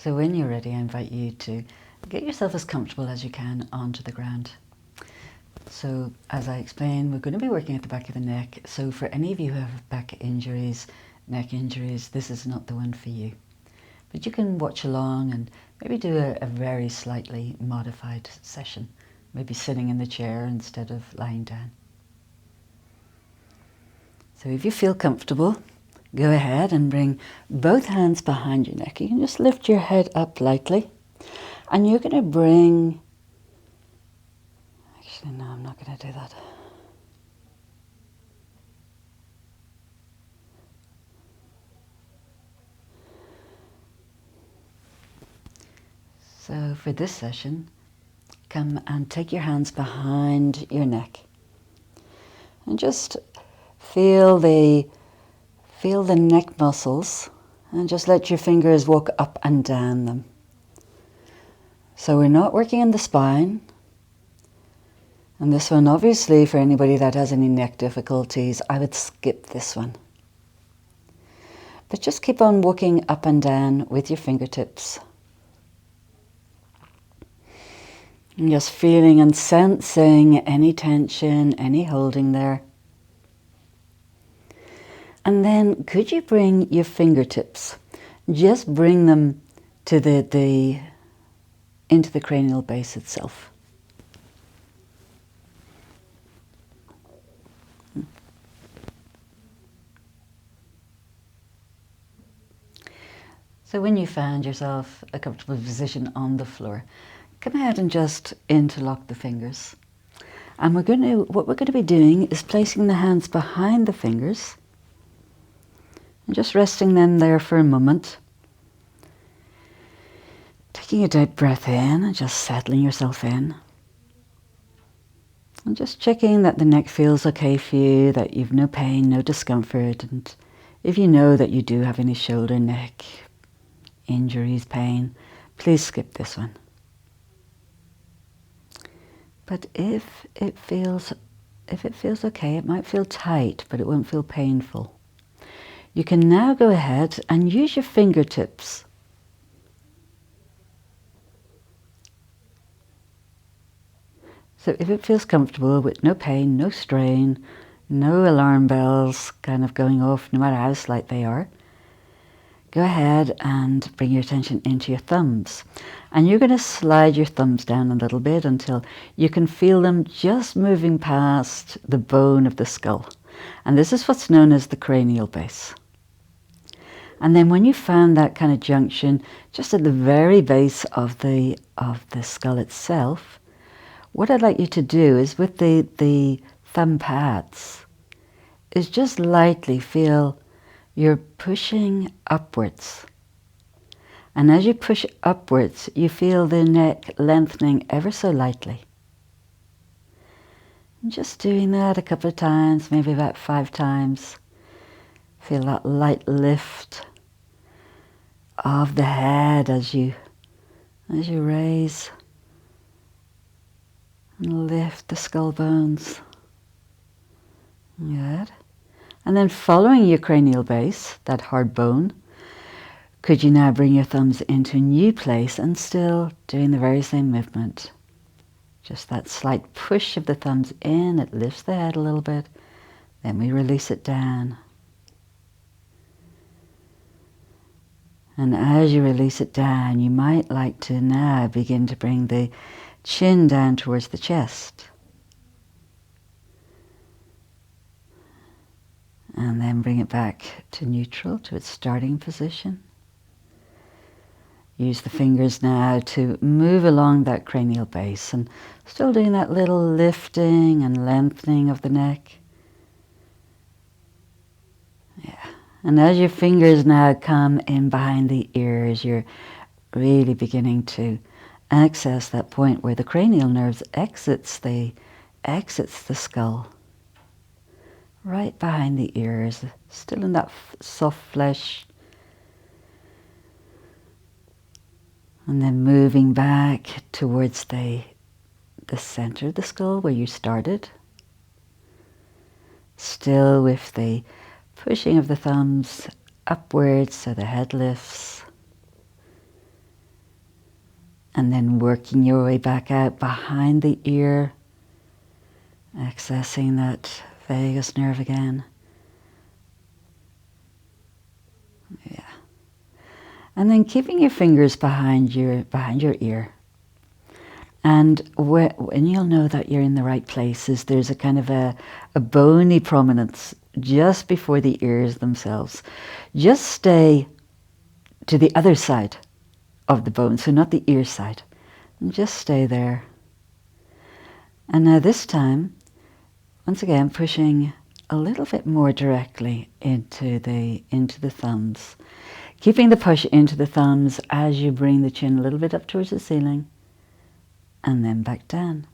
So when you're ready, I invite you to get yourself as comfortable as you can onto the ground. So as I explained, we're going to be working at the back of the neck. So for any of you who have back injuries, neck injuries, this is not the one for you. But you can watch along and maybe do a very slightly modified session, maybe sitting in the chair instead of lying down. So if you feel comfortable, go ahead and bring both hands behind your neck. You can just lift your head up lightly, and you're going to bring, actually no, I'm not going to do that. So for this session, come and take your hands behind your neck and just feel the neck muscles, and just let your fingers walk up and down them. So we're not working in the spine. And this one, obviously, for anybody that has any neck difficulties, I would skip this one. But just keep on walking up and down with your fingertips. And just feeling and sensing any tension, any holding there. And then could you bring your fingertips, just bring them to into the cranial base itself. So when you find yourself a comfortable position on the floor, come ahead and just interlock the fingers. And what we're going to be doing is placing the hands behind the fingers and just resting them there for a moment. Taking a deep breath in and just settling yourself in. And just checking that the neck feels okay for you, that you've no pain, no discomfort. And if you know that you do have any shoulder, neck injuries, pain, please skip this one. But if it feels okay, it might feel tight, but it won't feel painful. You can now go ahead and use your fingertips so if it feels comfortable with no pain, no strain, no alarm bells kind of going off no matter how slight they are, go ahead and bring your attention into your thumbs. And you're going to slide your thumbs down a little bit until you can feel them just moving past the bone of the skull. And this is what's known as the cranial base. And then when you found that kind of junction, just at the very base of the skull itself, what I'd like you to do is with the thumb pads, is just lightly feel you're pushing upwards. And as you push upwards, you feel the neck lengthening ever so lightly. And just doing that a couple of times, maybe about 5 times. Feel that light lift of the head as you raise and lift the skull bones. Good. And then following your cranial base, that hard bone, could you now bring your thumbs into a new place and still doing the very same movement. Just that slight push of the thumbs in, it lifts the head a little bit, then we release it down. And as you release it down, you might like to now begin to bring the chin down towards the chest. And then bring it back to neutral, to its starting position. Use the fingers now to move along that cranial base and still doing that little lifting and lengthening of the neck. Yeah. And as your fingers now come in behind the ears, you're really beginning to access that point where the cranial nerves exits the skull. Right behind the ears, still in that soft flesh. And then moving back towards the center of the skull where you started. Still with the pushing of the thumbs upwards so the head lifts. And then working your way back out behind the ear, accessing that vagus nerve again. Yeah. And then keeping your fingers behind your ear. And when you'll know that you're in the right place is there's a kind of a bony prominence just before the ears themselves. Just stay to the other side of the bone, so not the ear side. And just stay there. And now this time, once again, pushing a little bit more directly into the thumbs. Keeping the push into the thumbs as you bring the chin a little bit up towards the ceiling and then back down.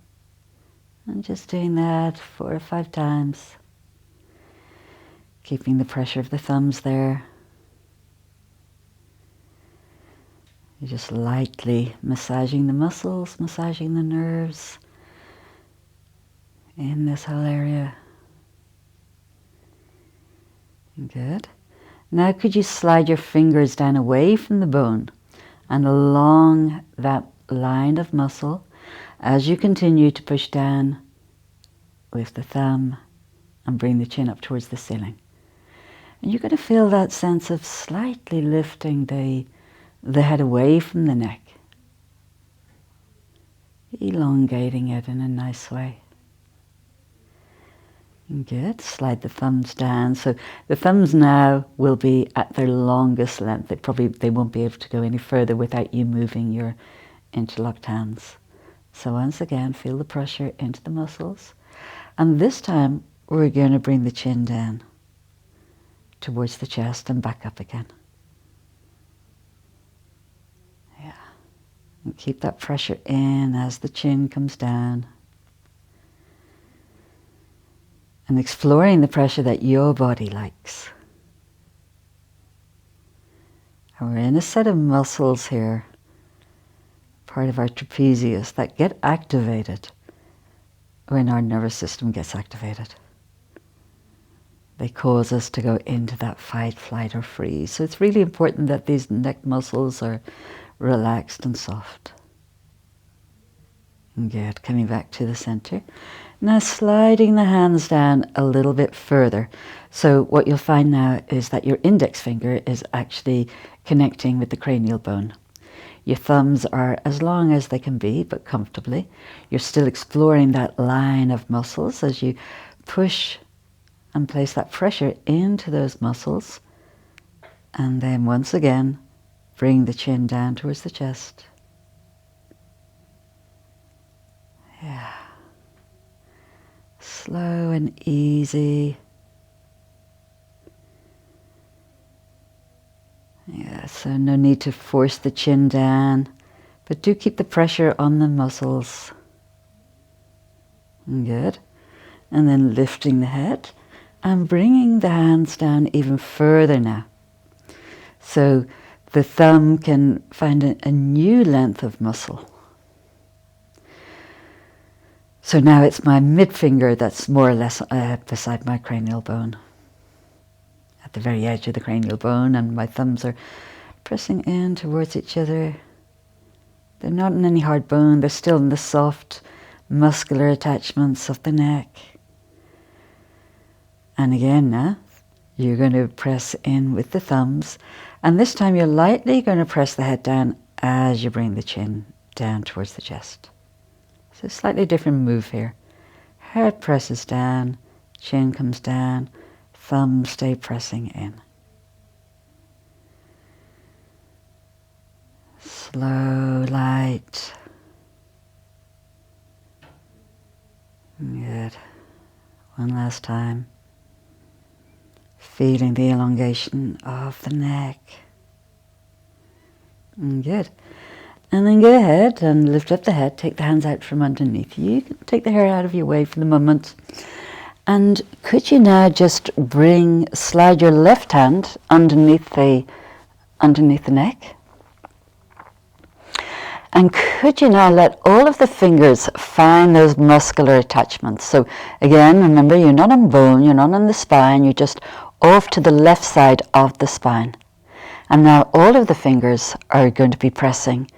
And just doing that 4 or 5 times. Keeping the pressure of the thumbs there. You're just lightly massaging the muscles, massaging the nerves in this whole area. Good. Now could you slide your fingers down away from the bone and along that line of muscle as you continue to push down with the thumb and bring the chin up towards the ceiling. And you're going to feel that sense of slightly lifting the head away from the neck, elongating it in a nice way. Good. Slide the thumbs down. So the thumbs now will be at their longest length. They won't be able to go any further without you moving your interlocked hands. So once again, feel the pressure into the muscles. And this time, we're going to bring the chin down towards the chest and back up again. Yeah. And keep that pressure in as the chin comes down. And exploring the pressure that your body likes. And we're in a set of muscles here, part of our trapezius, that get activated when our nervous system gets activated. They cause us to go into that fight, flight, or freeze. So it's really important that these neck muscles are relaxed and soft. Good. Coming back to the center. Now sliding the hands down a little bit further. So what you'll find now is that your index finger is actually connecting with the cranial bone. Your thumbs are as long as they can be, but comfortably. You're still exploring that line of muscles as you push and place that pressure into those muscles. And then once again, bring the chin down towards the chest. Yeah. Slow and easy. Yeah, so no need to force the chin down, but do keep the pressure on the muscles. Good. And then lifting the head and bringing the hands down even further now. So the thumb can find a new length of muscle. So now it's my mid finger that's more or less beside my cranial bone, at the very edge of the cranial bone, and my thumbs are pressing in towards each other. They're not in any hard bone, they're still in the soft muscular attachments of the neck. And again now, you're going to press in with the thumbs, and this time you're lightly going to press the head down as you bring the chin down towards the chest. So slightly different move here. Head presses down, chin comes down, thumbs stay pressing in. Slow, light. Good. One last time. Feeling the elongation of the neck. Good. And then go ahead and lift up the head, take the hands out from underneath you. You can take the hair out of your way for the moment. And could you now just slide your left hand underneath the neck? And could you now let all of the fingers find those muscular attachments? So again, remember, you're not on bone, you're not on the spine, you're just off to the left side of the spine. And now all of the fingers are going to be pressing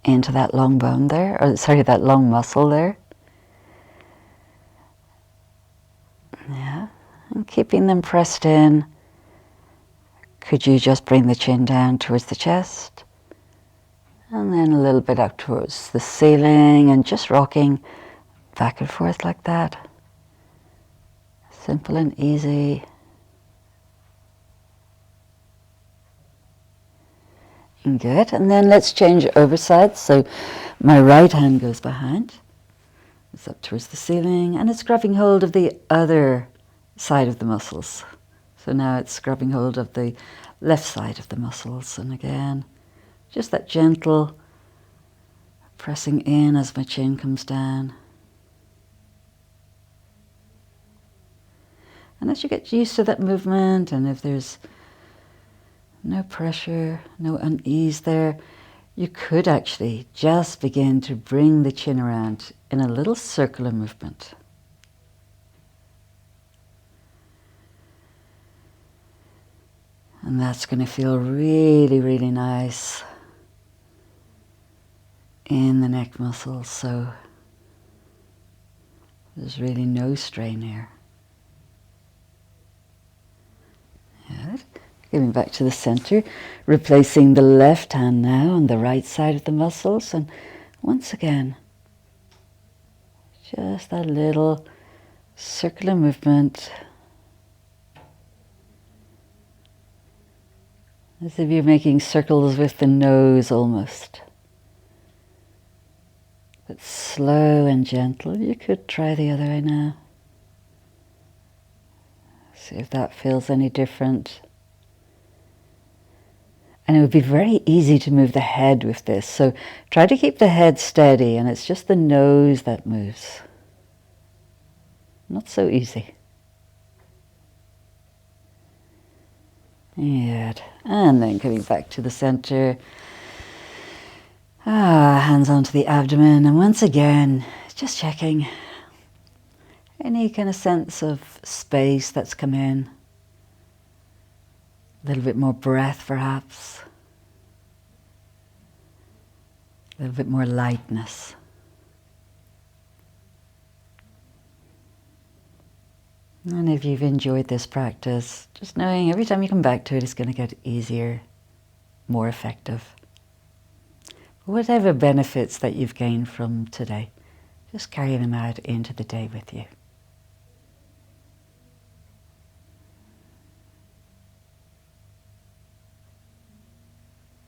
into that long bone there, or sorry, that long muscle there. Yeah, and keeping them pressed in. Could you just bring the chin down towards the chest? And then a little bit up towards the ceiling and just rocking back and forth like that. Simple and easy. Good. And then let's change over sides. So my right hand goes behind. It's up towards the ceiling and it's grabbing hold of the other side of the muscles. So now it's grabbing hold of the left side of the muscles. And again, just that gentle pressing in as my chin comes down. And as you get used to that movement, and if there's no pressure, no unease there, you could actually just begin to bring the chin around in a little circular movement. And that's going to feel really, really nice in the neck muscles. So there's really no strain here. Good. Getting back to the center, replacing the left hand now on the right side of the muscles, and once again, just that little circular movement, as if you're making circles with the nose almost, but slow and gentle. You could try the other eye now. See if that feels any different. And it would be very easy to move the head with this. So try to keep the head steady, and it's just the nose that moves. Not so easy. Good. And then coming back to the center. Hands onto the abdomen. And once again, just checking any kind of sense of space that's come in. A little bit more breath, perhaps. A little bit more lightness. And if you've enjoyed this practice, just knowing every time you come back to it, it's going to get easier, more effective. Whatever benefits that you've gained from today, just carry them out into the day with you.